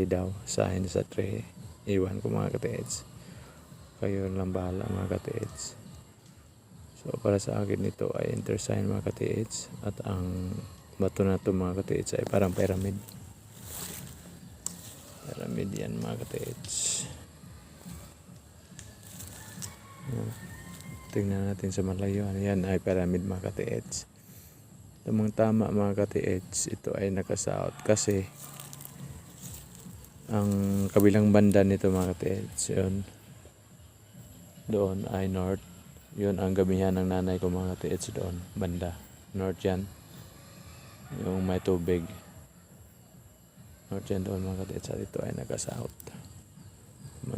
daw sa akin sa tray. Iwan ko mga katiits. Kayo lang bahala mga katiits. So para sa akin ito ay intersign mga katiits. At ang bato na ito mga katiits ay parang pyramid. Pyramid yan mga katiits. Tingnan natin sa malayo. Yan ay pyramid mga katiits. Tamang tama mga katiits. Ito ay nakasouth kasi ang kabilang banda nito mga katiits, yun doon ay north. Yun ang gabihan ng nanay ko mga katiits, doon banda north yan, yung may tubig north yan doon mga katiits. At ito ay naka-south.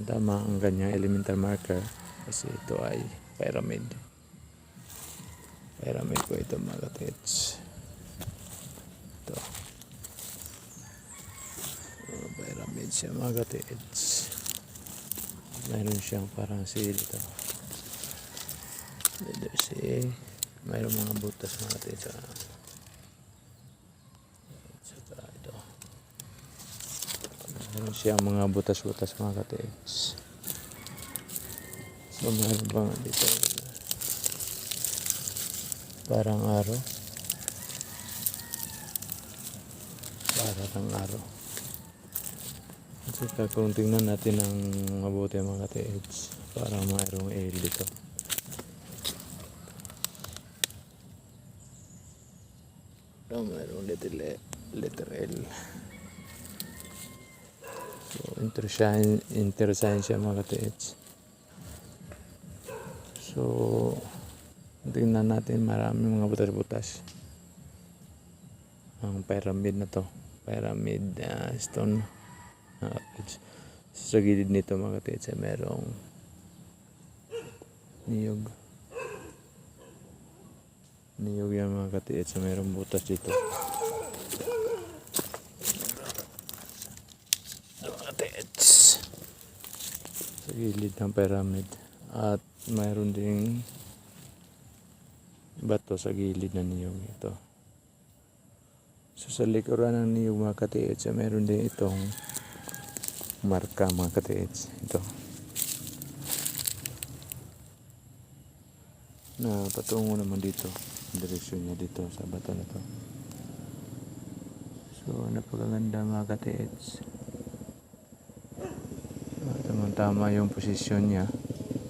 Tama ang kanyang elemental marker kasi ito ay pyramid po ito mga katiits. Ito pyramid siya mga katiits. Mayroon siyang parang seal ito. Mayroon mga butas mga katiits. Saka ito. Mayroon siyang mga butas-butas mga katiits. So mayroon bang dito parang araw. Saka kung tingnan natin ang mabuti mga katiits, parang mayroong L dito. Mayroong letter L. So intersign siya mga katiits. So tingnan natin, maraming mga butas-butas ang pyramid na to. Pyramid stone. Sa gilid nito mga katiits ay merong niyog yan mga katiits. So merong butas dito mga katiits sa gilid ng pyramid. At mayroon ding bato sa gilid ng niyog ito. So sa likuran ng niyog mga katiits ay mayroon din itong marka mga katiits. Ito na patungo naman dito, direksyon niya dito sa bato na to. So napakaganda mga katiits. Tama yung posisyon niya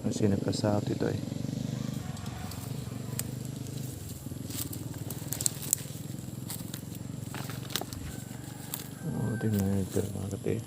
kasi naka-south ito eh. Tingnan nyo ito mga katiits.